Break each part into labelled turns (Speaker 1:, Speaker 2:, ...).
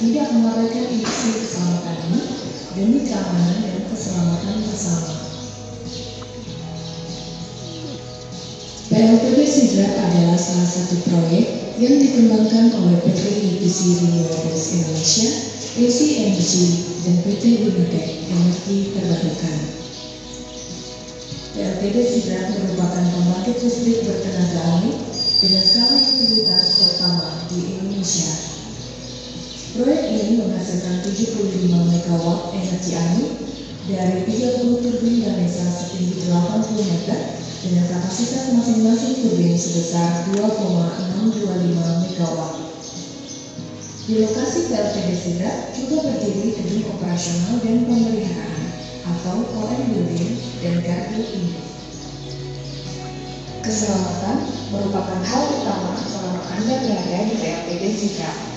Speaker 1: tidak mengabaikan industri keselamatan ini demi keamanan dan keselamatan bersama. PLTB Sidrap adalah salah satu proyek yang dikembangkan oleh PT Industri Renewables Indonesia, LCNG, dan PT Unitek Energi Terbarukan. PLTB Sidrap merupakan pembangkit listrik bertenaga angin dengan skala utilitas pertama di Indonesia. Proyek ini menghasilkan 75 MW energi angin dari 30 turbin Gamesa setinggi 80 meter dengan kapasitas masing-masing turbin sebesar 2,625 MW. Di lokasi PLTB Sidrap juga berdiri gedung operasional dan pemeliharaan atau OM Building dan gardu induk. Keselamatan merupakan hal utama selama Anda berada di PLTB Sidrap.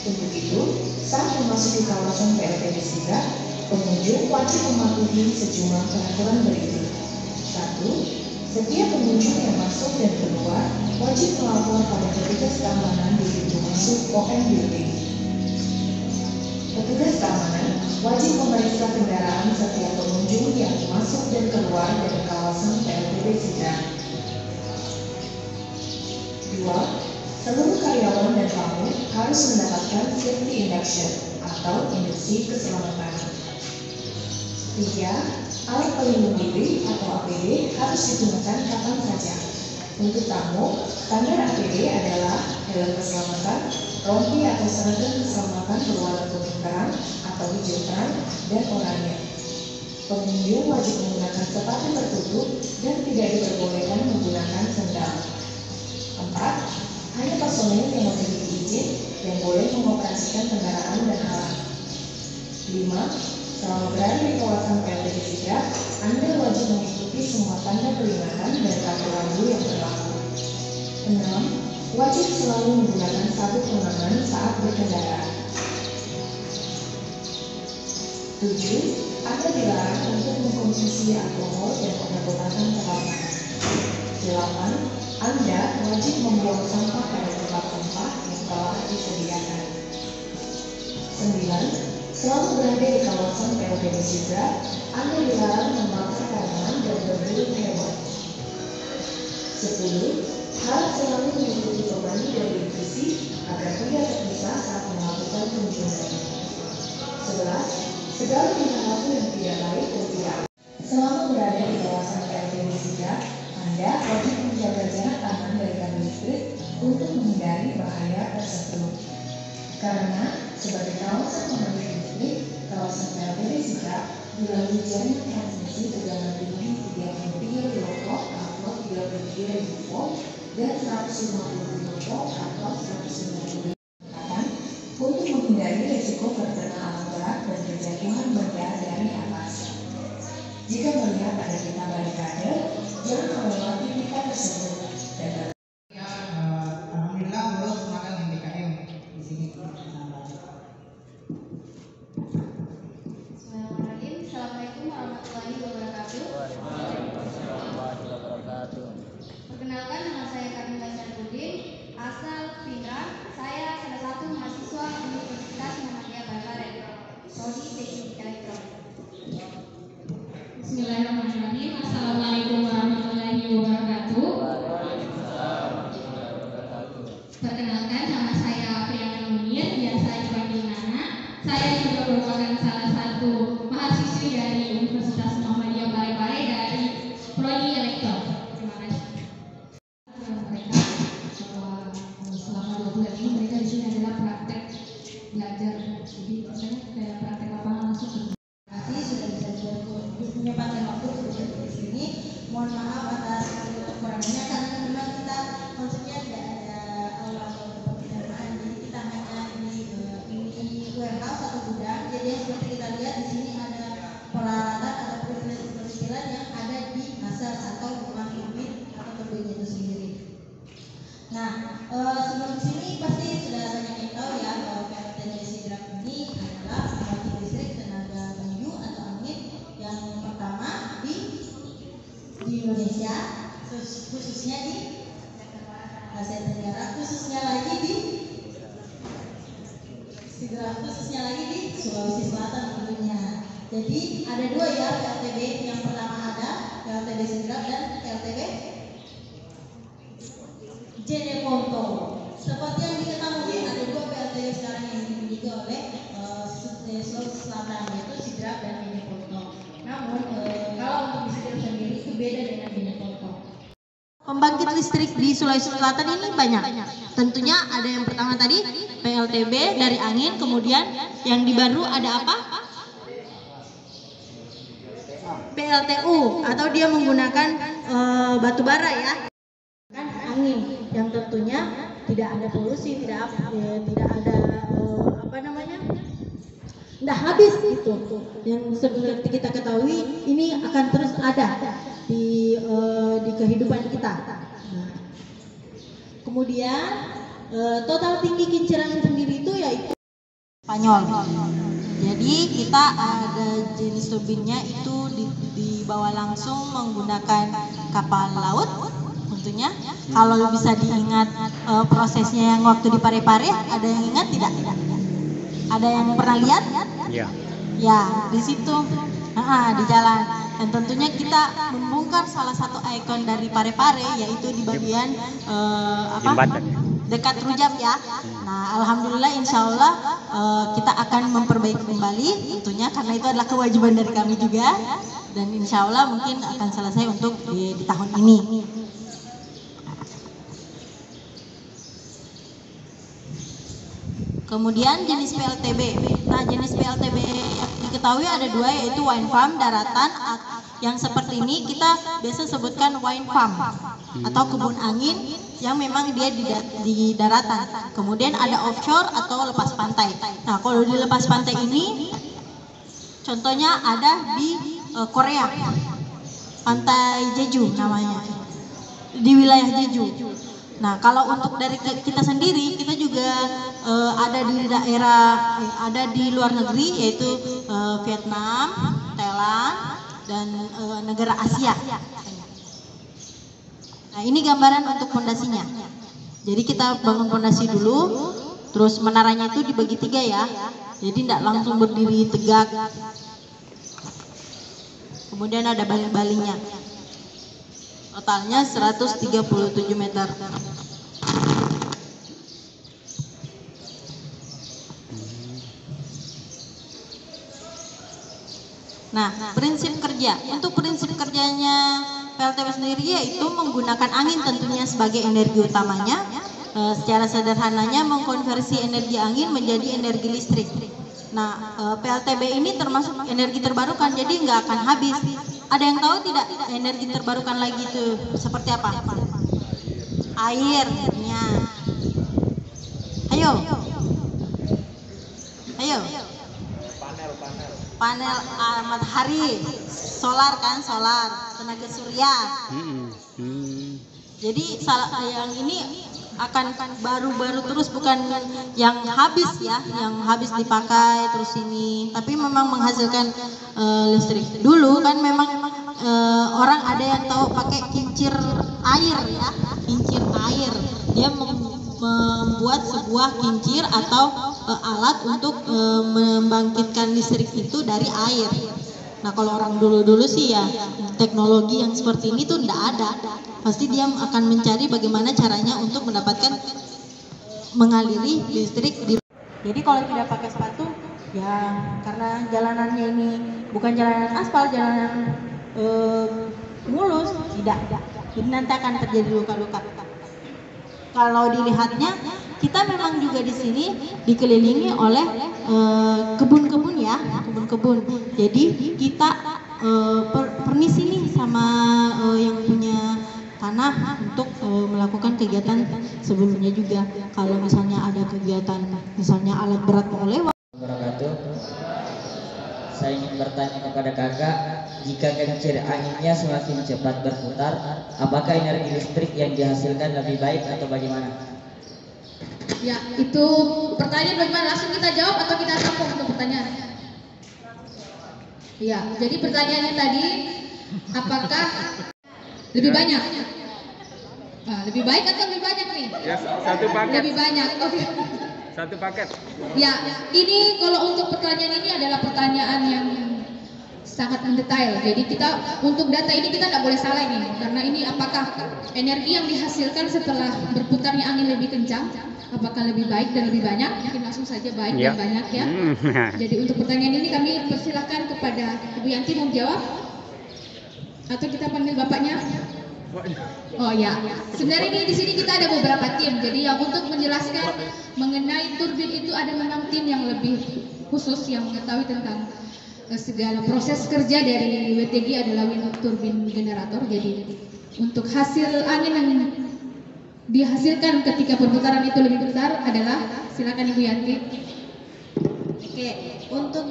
Speaker 1: Untuk itu, saat memasuki kawasan PLTB Sidrap, pengunjung wajib mematuhi sejumlah peraturan berikut. 1. Setiap pengunjung yang masuk dan keluar wajib melapor pada petugas keamanan di pintu masuk OM Building. Petugas keamanan wajib memeriksa kendaraan setiap pengunjung yang masuk dan keluar dari kawasan PLTB Sidrap. 2. Seluruh karyawan dan tamu harus mendapatkan safety induction atau induksi keselamatan. 3. Alat pelindung diri atau APD harus digunakan kapan saja. Untuk tamu, standar APD adalah helm keselamatan, rompi atau seragam keselamatan berwarna kuning terang atau hijau terang, dan oranye. Pengunjung wajib menggunakan sepatu tertutup dan tidak diperbolehkan menggunakan sendal. 4. Hanya personel yang memiliki izin yang boleh mengoperasikan kendaraan dan alat. 5. Selama berada di kawasan PLTB Sidrap, Anda wajib mengikuti semua tanda peringatan dan kartu lampu yang berlaku. 6. Wajib selalu menggunakan sabuk pengaman saat berkendara. 7. Anda dilarang untuk mengkonsumsi alkohol dan obat-obatan terlarang. 8. Anda wajib membuang sampah pada tempat sampah yang telah disediakan. 9. Selama berada di kawasan PLTB Sidrap, Anda dilarang membakar tanaman dan berburu hewan. 10. Harus selalu mengikuti pemandu dan nutrisi agar tidak terpisah saat melakukan kunjungan. 11. Segala perilaku yang tidak baik dan tidak. Selama berada di kawasan PLTB Sidrap, Anda wajib menjaga jarak aman dari kabel listrik untuk menghindari bahaya tersebut. Karena sebagai kawasan pemandu listrik, kawasan PLTB Sidrap dilalui jaringan transmisi tegangan tinggi 33 kV atau 33.000 volt dan 150 volt atau 150 untuk menghindari risiko terkena alat berat dan kejatuhan benda dari atas. Jika melihat ada pita barikade, jangan melewati pita tersebut dan
Speaker 2: alhamdulillah lulus magang MBKM di sini.
Speaker 3: Bismillahirrahmanirrahim. Assalamualaikum warahmatullahi wabarakatuh. Perkenalkan, nama saya Kamila Syarifudin, asal Pindrang. Saya salah satu mahasiswa Universitas Muhammadiyah Barbaren, prodi Teknik Elektronik.
Speaker 4: Bismillahirrahmanirrahim. Assalamualaikum warahmatullahi wabarakatuh. Perkenalkan, nama saya Priyanka Munir, biasa dipanggil Nana. Saya juga merupakan salah satu mahasiswi dari Universitas Muhammadiyah Barbare dari prodi Elektro. Terima kasih. Mereka selama 2 bulan ini mereka di sini adalah praktek belajar, jadi misalnya kayak praktek lapangan langsung.
Speaker 5: Terima kasih sudah bisa menyempatkan waktu untuk berada di sini. Mohon maaf atas kekurangannya karena memang kita konsepnya tidak ada aula atau tempat penerimaan, jadi kita hanya ini warehouse atau gudang. Jadi seperti kita lihat di sini ada peralatan atau perizinan yang ada di asas atau rumah unit atau turbin itu sendiri. Nah, sebelum sini pasti sudah banyak yang tahu ya bahwa PLTB Sidrap ini adalah pembangkit listrik tenaga kayu atau angin yang pertama di Indonesia, khususnya di Asia Tenggara, khususnya lagi di Sidrap, khususnya lagi di Sulawesi Selatan tentunya. Jadi ada dua ya PLTB, yang pertama ada PLTB Sidrap dan PLTB Jeneponto. Seperti yang diketahui ada dua PLTB sekarang yang dimiliki oleh Sulawesi Selatan, yaitu Sidrap dan Jeneponto. Namun kalau untuk di Sidrap sendiri itu beda dengan Jeneponto.
Speaker 6: Pembangkit listrik di Sulawesi Selatan ini banyak. Tentunya ada yang pertama tadi PLTB dari angin, kemudian yang di baru ada apa? PLTU atau dia menggunakan batu bara ya.
Speaker 5: Kan angin yang tentunya tidak ada polusi, tidak ada tidak habis itu. Yang seperti kita ketahui ini akan terus ada di kehidupan kita. Nah, kemudian total tinggi kinciran sendiri itu yaitu
Speaker 6: Spanyol. Jadi kita ada jenis turbinnya itu dibawa langsung menggunakan kapal laut. Tentunya kalau bisa diingat prosesnya yang waktu di Parepare, ada yang ingat tidak? Ada yang pernah lihat?
Speaker 7: Iya.
Speaker 6: Ya, di situ di jalan. Dan tentunya kita membongkar salah satu ikon dari Parepare, yaitu di bagian
Speaker 7: Jembatan.
Speaker 6: dekat Rujak ya. Nah, alhamdulillah insya Allah kita akan memperbaiki kembali tentunya, karena itu adalah kewajiban dari kami juga, dan insya Allah mungkin akan selesai untuk di tahun ini. Kemudian jenis PLTB. Nah, jenis PLTB yang diketahui ada dua, yaitu wind farm daratan, yang seperti ini kita biasa sebutkan wind farm atau kebun angin yang memang dia di daratan. Kemudian ada offshore atau lepas pantai. Nah, kalau di lepas pantai ini contohnya ada di Korea, pantai Jeju namanya, di wilayah Jeju. Nah, kalau untuk dari kita sendiri, kita juga ada di ada di luar negeri, yaitu Vietnam, Thailand, dan negara Asia. Nah, ini gambaran untuk fondasinya. Jadi kita bangun fondasi dulu, terus menaranya itu dibagi 3 ya. Jadi tidak langsung berdiri tegak. Kemudian ada baling-balingnya. Totalnya 137 meter. Nah, prinsip kerja. Untuk prinsip kerjanya PLTB sendiri yaitu menggunakan angin tentunya sebagai energi utamanya. Secara sederhananya mengkonversi energi angin menjadi energi listrik. Nah, PLTB ini termasuk energi terbarukan, jadi nggak akan habis. Ada yang tahu tidak energi terbarukan lagi itu seperti apa? Airnya. Ayo. Panel matahari, solar kan, solar, tenaga surya. Jadi yang ini akan baru-baru terus, bukan yang habis ya, yang habis dipakai terus ini, tapi memang menghasilkan listrik. Dulu kan memang orang ada yang tahu pakai kincir air ya, kincir air. Dia membuat sebuah kincir atau alat untuk membangkitkan listrik itu dari air. Nah, kalau orang dulu-dulu sih ya teknologi yang seperti ini tuh enggak ada. Pasti dia akan mencari bagaimana caranya untuk mendapatkan mengaliri listrik. Jadi kalau tidak pakai sepatu ya, karena jalanannya ini bukan jalanan aspal, jalanan mulus, tidak. Jadi nanti akan terjadi luka-luka. Kalau dilihatnya, kita memang juga di sini dikelilingi oleh kebun-kebun ya, kebun-kebun. Jadi kita permisi nih sama yang punya tanah untuk melakukan kegiatan sebelumnya juga. Kalau misalnya ada kegiatan, misalnya alat berat mau lewat.
Speaker 8: Saya ingin bertanya kepada kakak, jika kincir anginnya semakin cepat berputar, apakah energi listrik yang dihasilkan lebih baik atau bagaimana?
Speaker 4: Ya, itu pertanyaan bagaimana? Langsung kita jawab atau kita sambung untuk pertanyaan? Ya, jadi pertanyaannya tadi, apakah lebih banyak? Nah, lebih baik atau lebih banyak nih?
Speaker 7: Ya, satu paket.
Speaker 4: Lebih banyak. Oke.
Speaker 7: Satu paket.
Speaker 4: Ya, ini kalau untuk pertanyaan ini adalah pertanyaan yang sangat mendetail. Jadi kita untuk data ini kita tidak boleh salah ini, karena ini apakah energi yang dihasilkan setelah berputarnya angin lebih kencang, apakah lebih baik dan lebih banyak? Mungkin langsung saja baik dan banyak ya. Jadi untuk pertanyaan ini kami persilahkan kepada Ibu Yanti mau jawab, atau kita panggil bapaknya? Oh ya, sebenarnya ini di sini kita ada beberapa tim. Jadi yang untuk menjelaskan mengenai turbin itu ada memang tim yang lebih khusus yang mengetahui tentang segala proses kerja dari WTG adalah wind turbin generator. Jadi untuk hasil angin yang dihasilkan ketika perputaran itu lebih besar adalah, silakan Ibu Yanti.
Speaker 5: Oke, untuk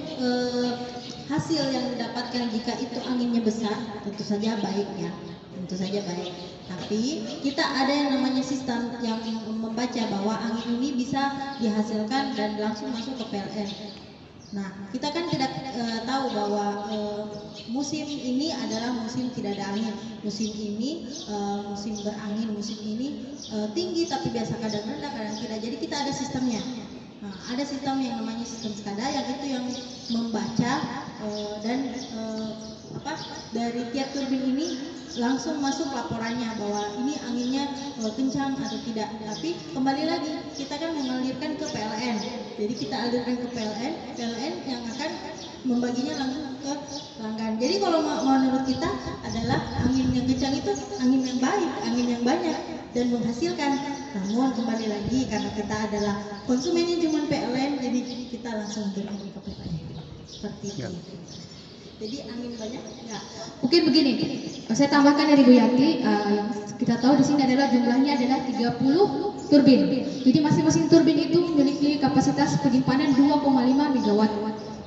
Speaker 5: hasil yang didapatkan jika itu anginnya besar, tentu saja baik ya, tentu saja baik. Tapi kita ada yang namanya sistem yang membaca bahwa angin ini bisa dihasilkan dan langsung masuk ke PLN. Nah, kita kan tidak tahu bahwa musim ini adalah musim tidak ada angin. Musim ini musim berangin, musim ini tinggi tapi biasa kadang rendah, kadang tidak. Jadi kita ada sistemnya. Nah, ada sistem yang namanya sistem SCADA yang itu yang membaca dan dari tiap turbin ini langsung masuk laporannya bahwa ini anginnya kencang atau tidak. Tapi kembali lagi kita kan mengalirkan ke PLN. Jadi kita alirkan ke PLN yang akan membaginya langsung ke pelanggan. Jadi kalau menurut kita adalah angin yang kencang itu angin yang baik, angin yang banyak dan menghasilkan. Namun kembali lagi karena kita adalah konsumennya cuma PLN, jadi kita langsung berikan ke PLN. Seperti itu. Jadi angin banyak enggak?
Speaker 4: Mungkin begini, saya tambahkan dari Bu Yanti, yang kita tahu di sini adalah jumlahnya adalah 30 turbin. Jadi masing-masing turbin itu memiliki kapasitas penyimpanan 2,5 megawatt.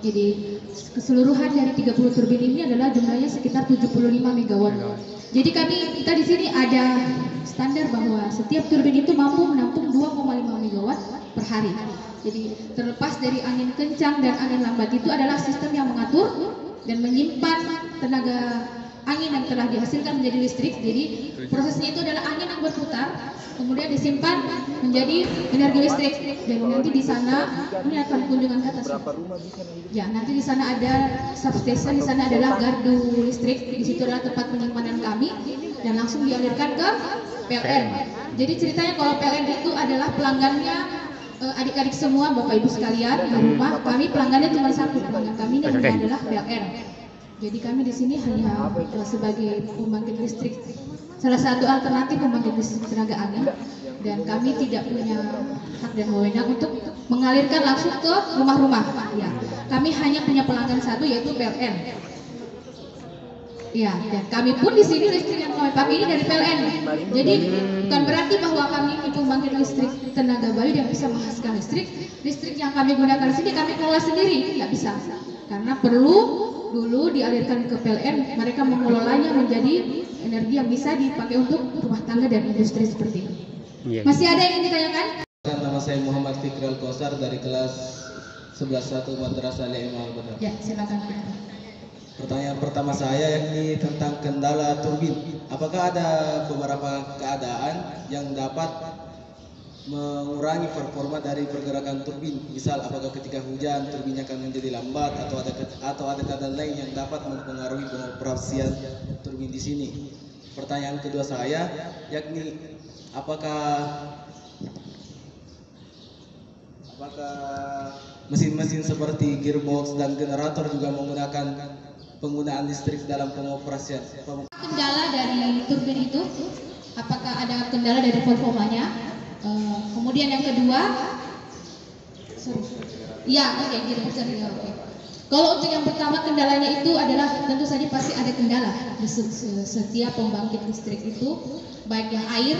Speaker 4: Jadi keseluruhan dari 30 turbin ini adalah jumlahnya sekitar 75 megawatt. Jadi kita di sini ada standar bahwa setiap turbin itu mampu menampung 2,5 megawatt per hari. Jadi terlepas dari angin kencang dan angin lambat itu adalah sistem yang mengatur dan menyimpan tenaga angin yang telah dihasilkan menjadi listrik. Jadi prosesnya itu adalah angin yang berputar kemudian disimpan menjadi energi listrik, dan nanti di sana ini akan kunjungan ke atas ya, nanti di sana ada substation, di sana adalah gardu listrik, di situ adalah tempat penyimpanan kami dan langsung dialirkan ke PLN. Jadi ceritanya kalau PLN itu adalah pelanggannya adik-adik semua, Bapak Ibu sekalian di rumah, kami pelanggannya cuma satu, pelanggan kami ini adalah PLN. Jadi kami di sini hanya sebagai pembangkit listrik, salah satu alternatif pembangkit listrik tenaga angin, dan kami tidak punya hak dan wewenang untuk mengalirkan langsung ke rumah-rumah. Ya, kami hanya punya pelanggan satu yaitu PLN. Ya, dan kami pun di sini listrik yang kami pakai ini dari PLN. Jadi bukan berarti bahwa kami itu pembangkit listrik tenaga bayu yang bisa menghasilkan listrik. Listrik yang kami gunakan di sini kami kelola sendiri, nggak bisa. Karena perlu dulu dialirkan ke PLN, mereka mengelolanya menjadi energi yang bisa dipakai untuk rumah tangga dan industri seperti ini. Masih ada yang ingin ditanyakan?
Speaker 9: Nama saya Muhammad Fikri Al-Kausar dari kelas 11-1 Madrasah Al-Imam Benar.
Speaker 4: Ya, silakan.
Speaker 9: Pertanyaan pertama saya yakni tentang kendala turbin. Apakah ada beberapa keadaan yang dapat mengurangi performa dari pergerakan turbin? Misal, apakah ketika hujan turbinnya akan menjadi lambat atau ada keadaan lain yang dapat mempengaruhi pengoperasian turbin di sini? Pertanyaan kedua saya yakni apakah mesin-mesin seperti gearbox dan generator juga menggunakan penggunaan listrik dalam pengoperasian?
Speaker 4: Kendala dari turbin itu, apakah ada kendala dari performanya? Kemudian yang kedua, Kalau untuk yang pertama kendalanya itu adalah tentu saja pasti ada kendala di setiap pembangkit listrik itu, baik yang air,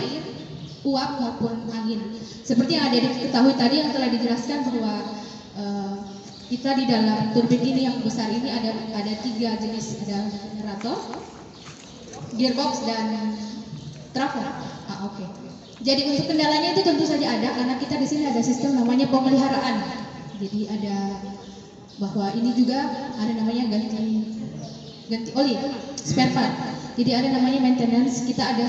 Speaker 4: uap maupun angin. Seperti yang ada diketahui tadi yang telah dijelaskan bahwa kita di dalam turbin ini yang besar ini ada 3 jenis, ada generator, gearbox dan trafo. Oke. Jadi untuk kendalanya itu tentu saja ada, karena kita di sini ada sistem namanya pemeliharaan. Jadi ada bahwa ini juga ada namanya ganti oli, spare part. Jadi ada namanya maintenance. Kita ada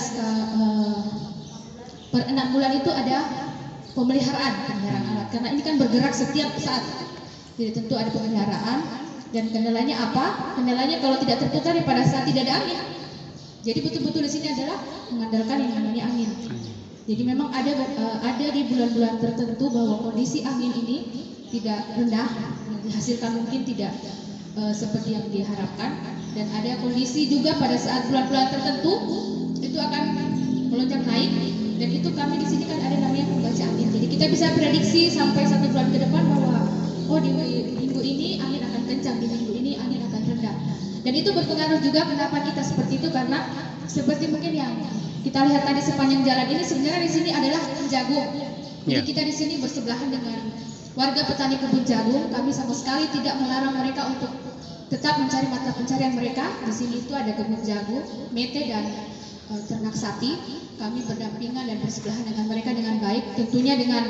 Speaker 4: per 6 bulan itu ada pemeliharaan alat. karena ini kan bergerak setiap saat. Jadi tentu ada pengendaraan dan kendalanya apa? Kendalanya kalau tidak terputar pada saat tidak ada angin. Jadi betul-betul di sini adalah mengandalkan yang namanya angin. Jadi memang ada di bulan-bulan tertentu bahwa kondisi angin ini tidak rendah, dihasilkan mungkin tidak seperti yang diharapkan, dan ada kondisi juga pada saat bulan-bulan tertentu itu akan melonjak naik, dan itu kami di sini kan ada namanya pembaca angin. Jadi kita bisa prediksi sampai 1 bulan ke depan bahwa di minggu ini angin akan kencang, di minggu ini angin akan rendah. Dan itu berpengaruh juga kenapa kita seperti itu, karena seperti mungkin yang kita lihat tadi sepanjang jalan ini sebenarnya di sini adalah kebun jagung. Jadi kita di sini bersebelahan dengan warga petani kebun jagung. Kami sama sekali tidak melarang mereka untuk tetap mencari mata pencarian mereka. Di sini itu ada kebun jagung, mete dan ternak sapi. Kami berdampingan dan bersebelahan dengan mereka dengan baik. Tentunya dengan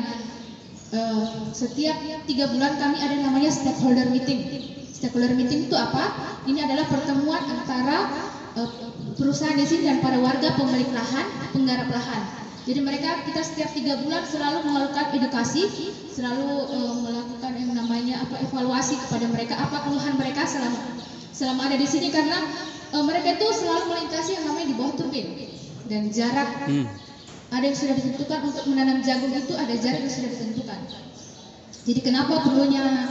Speaker 4: setiap 3 bulan kami ada namanya stakeholder meeting. Stakeholder meeting itu apa? Ini adalah pertemuan antara perusahaan di sini dan para warga pemilik lahan, penggarap lahan. Jadi kita setiap 3 bulan selalu melakukan edukasi, selalu melakukan yang namanya evaluasi kepada mereka, apa keluhan mereka selama ada di sini, karena mereka itu selalu melintasi yang namanya di bawah turbin, dan jarak ada yang sudah ditentukan untuk menanam jagung, itu ada jarak yang sudah ditentukan. Jadi kenapa perlunya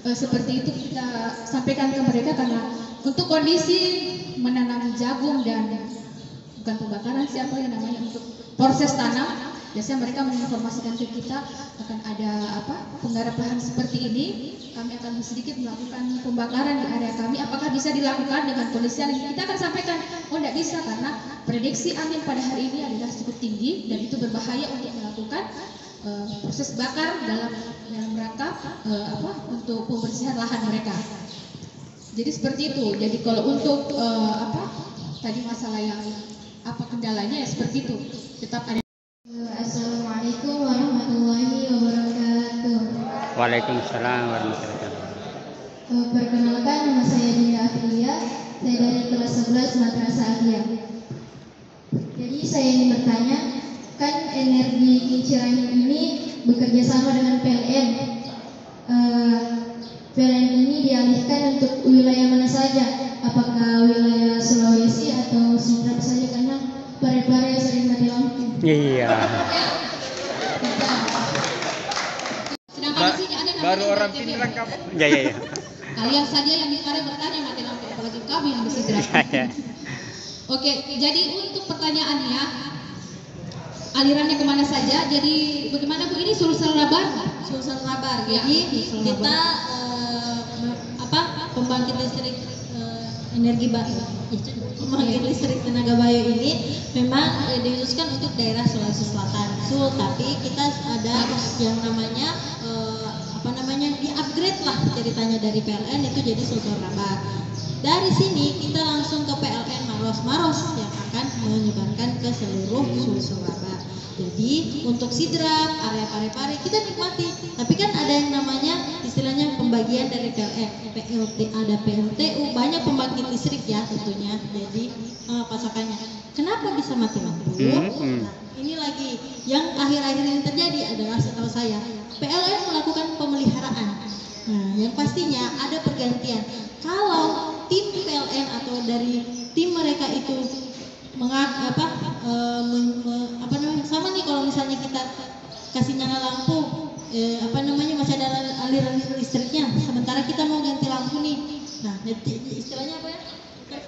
Speaker 4: seperti itu kita sampaikan ke mereka, karena untuk kondisi menanam jagung dan bukan pembakaran siapa yang namanya untuk proses tanam, biasanya mereka menginformasikan ke kita akan ada penggarap lahan seperti ini, kami akan sedikit melakukan pembakaran di area kami, apakah bisa dilakukan dengan kondisi angin? Kita akan sampaikan, tidak bisa, karena prediksi angin pada hari ini adalah cukup tinggi dan itu berbahaya untuk melakukan proses bakar dalam rangka untuk pembersihan lahan mereka. Jadi seperti itu. Jadi kalau untuk tadi masalah yang kendalanya ya seperti itu. Tetap ada.
Speaker 3: Assalamualaikum warahmatullahi wabarakatuh.
Speaker 7: Waalaikumsalam warahmatullahi wabarakatuh.
Speaker 3: Perkenalkan, nama saya Dinda Afilia. Saya dari kelas 11 Madrasah Aliyah. Jadi saya ingin bertanya, kan energi kincir angin ini bekerja sama dengan PLN. PLN ini dialihkan untuk wilayah mana saja? Apakah wilayah Sulawesi atau Sumatera saja? Karena pare-pare yang sering mati lampu.
Speaker 7: Iya.
Speaker 4: Sedangkan di sini ada
Speaker 7: Baru orang Pindrang kamu. Iya.
Speaker 4: Kalian saja yang di pare bertanya mati lampu, apalagi kami yang di Sidra. Oke, jadi untuk pertanyaannya, alirannya kemana saja? Jadi bagaimana Bu, ini Sulsel Labar?
Speaker 6: Sulsel Labar.
Speaker 4: Ya,
Speaker 6: Jadi kita pembangkit listrik pembangkit listrik tenaga bayu ini memang dikhususkan untuk daerah Sulawesi Selatan, tapi kita ada yang namanya di-upgrade lah ceritanya dari PLN itu jadi Sulsel Labar. Dari sini kita langsung ke PLN Maros yang akan menyebarkan ke seluruh Sulsel Labar. Jadi untuk sidrap, area pare-pare kita nikmati. Tapi kan ada yang namanya istilahnya pembagian dari PLN, ada PLTU, banyak pembangkit listrik ya tentunya. Jadi pasokannya. Kenapa bisa mati lampu? Nah, ini lagi yang akhir-akhir ini terjadi adalah setahu saya PLN melakukan pemeliharaan. Nah, yang pastinya ada pergantian. Kalau tim PLN atau dari tim mereka itu sama nih, kalau misalnya kita kasih nyala lampu masih ada aliran listriknya, sementara kita mau ganti lampu nih, nah istilahnya apa ya,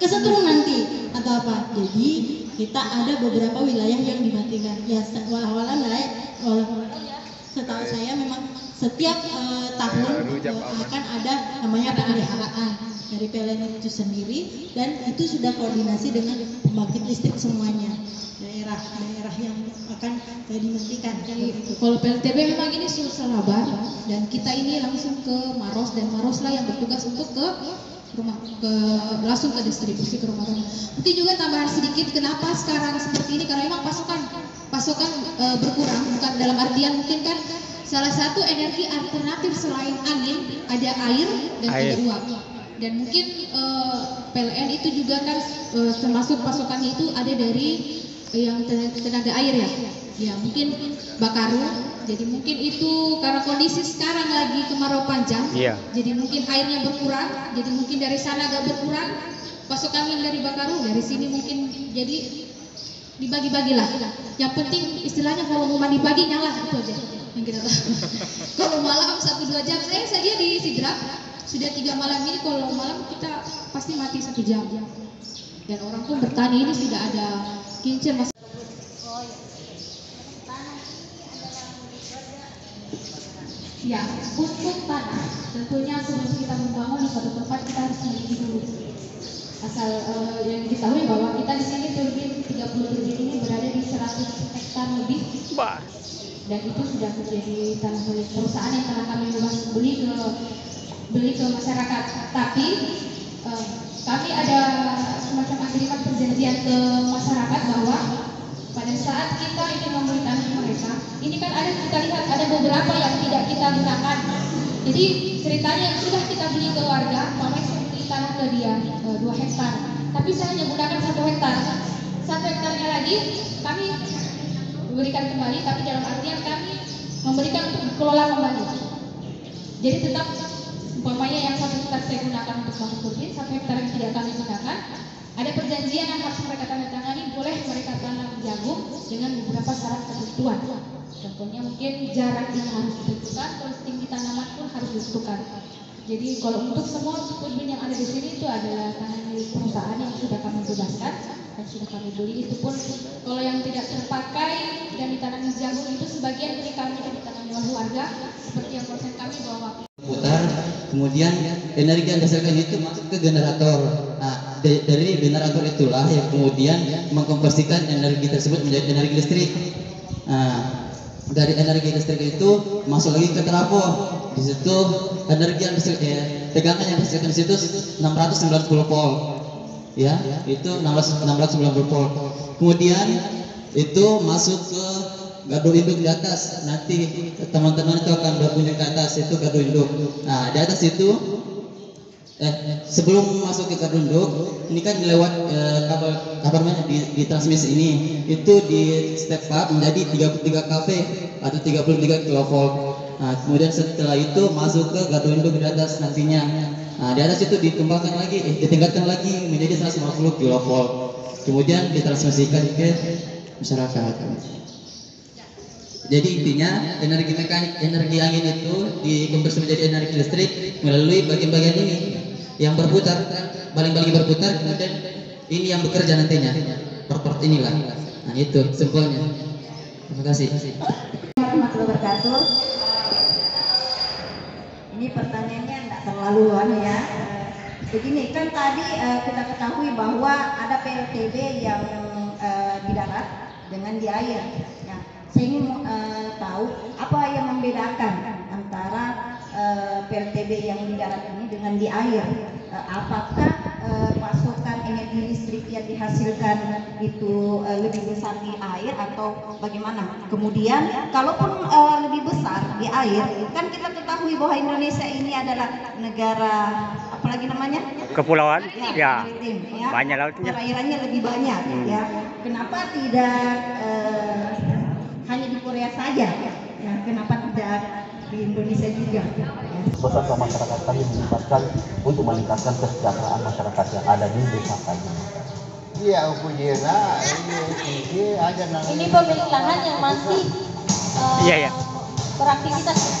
Speaker 6: kesetrum nanti atau apa. Jadi kita ada beberapa wilayah yang dimatikan ya, setahu saya memang setiap tahun akan ada namanya pemeliharaan dari PLN itu sendiri, dan itu sudah koordinasi dengan pembangkit listrik semuanya, daerah yang akan dimatikan.
Speaker 4: Kalau PLTB memang ini Sulsel Labar, dan kita ini langsung ke Maros, dan Maros lah yang bertugas untuk langsung ke distribusi ke rumah-rumah. Mungkin juga tambahan sedikit, kenapa sekarang seperti ini, karena memang pasokan berkurang, bukan dalam artian mungkin kan salah satu energi alternatif selain angin ada air dan juga uap. Dan mungkin PLN itu juga kan termasuk pasokannya itu ada dari yang tenaga air ya. Ya mungkin Bakaru, jadi mungkin itu karena kondisi sekarang lagi kemarau panjang, jadi mungkin airnya berkurang, jadi mungkin dari sana agak berkurang pasokan angin dari Bakaru, dari sini mungkin jadi dibagi-bagilah. Yang penting istilahnya kalau mau mandi pagi nyala, itu aja yang kita tahu. Kalau malam 1-2 jam, saya saja di Sidrap sudah 3 malam ini, kalau malam kita pasti mati 1 jam. Dan orang pun bertani ini tidak ada kincir mas. Ya, untuk tanah tentunya sebelum kita membangun di suatu tempat kita harus memiliki dulu. Asal yang diketahui bahwa kita di sini turbin 30 turbin ini berada di 100 hektar lebih. Dan itu sudah menjadi tanah milik perusahaan yang telah kami beli ke masyarakat. Tapi kami ada semacam agreement perjanjian ke masyarakat bahwa pada saat kita ingin membeli tanah mereka, ini kan kita lihat ada beberapa yang tidak kita gunakan. Jadi ceritanya sudah kita beli ke warga, bahwa saya beli tanah ke dia 2 hektar, tapi saya hanya gunakan 1 hektar. 1 hektarnya lagi kami berikan kembali, tapi dalam artian kami memberikan untuk dikelola kembali. Jadi tetap umpamanya yang 1 hektar saya gunakan untuk bangun turbin, 1 hektar yang tidak kami gunakan. Ada perjanjian yang harus mereka tanda tangani, boleh mereka tanam jagung dengan beberapa syarat ketentuan. Contohnya mungkin jarak yang harus ditentukan, terus tinggi tanaman pun harus ditentukan. Jadi kalau untuk semua turbin yang ada di sini itu adalah tanah milik perusahaan yang sudah kami bebaskan dan sudah kami beli. Itu pun kalau yang tidak terpakai dan ditanami jagung itu sebagian milik kami dan ditanami oleh warga, seperti yang konsen kami bahwa
Speaker 10: putar, kemudian energi yang dihasilkan itu masuk ke generator. Nah, dari generator itulah yang kemudian mengkonversikan energi tersebut menjadi energi listrik. Nah, dari energi listrik itu masuk lagi ke trafo. Di situ energi yang tegangan yang dihasilkan di situ 690 volt. Ya, itu 690 volt. Kemudian itu masuk ke gardu induk di atas. Nanti teman-teman itu akan berkunjung ke atas, itu gardu induk. Nah, di atas itu sebelum masuk ke gardu induk, ini kan lewat kabel di transmisi ini, itu di step up menjadi 33 kV atau 33 kilovolt. Nah, kemudian setelah itu masuk ke gardu induk di atas nantinya. Nah, di atas itu ditingkatkan lagi menjadi 150 kilovolt. Kemudian ditransmisikan ke masyarakat. Jadi intinya energi mekanik, energi angin itu dikonversi menjadi energi listrik melalui bagian-bagian ini yang berputar, baling-baling berputar, kemudian ini yang bekerja nantinya, part-part inilah. Nah itu simpelnya. Terima kasih.
Speaker 5: Warahmatullahi wabarakatuh. Ini pertanyaannya tidak terlalu ya. Begini kan tadi kita ketahui bahwa ada PLTB yang di darat dengan di air. Nah, saya ingin tahu apa yang membedakan antara PLTB yang di darat ini dengan di air. Apakah pasokan energi listrik yang dihasilkan itu lebih besar di air atau bagaimana? Kemudian kalaupun lebih besar di air, kan kita ketahui bahwa Indonesia ini adalah negara apalagi namanya?
Speaker 7: Kepulauan. Ya.
Speaker 5: Ya.
Speaker 7: Banyak lautnya.
Speaker 5: Perairannya lebih banyak ya. Kenapa tidak hanya di Korea saja? Ya, kenapa tidak di Indonesia juga? Ya.
Speaker 11: Beserta masyarakat kami menempatkan untuk meningkatkan kesejahteraan masyarakat yang ada di desa kami. Iya,
Speaker 6: ini pemilik lahan yang masih beraktivitas di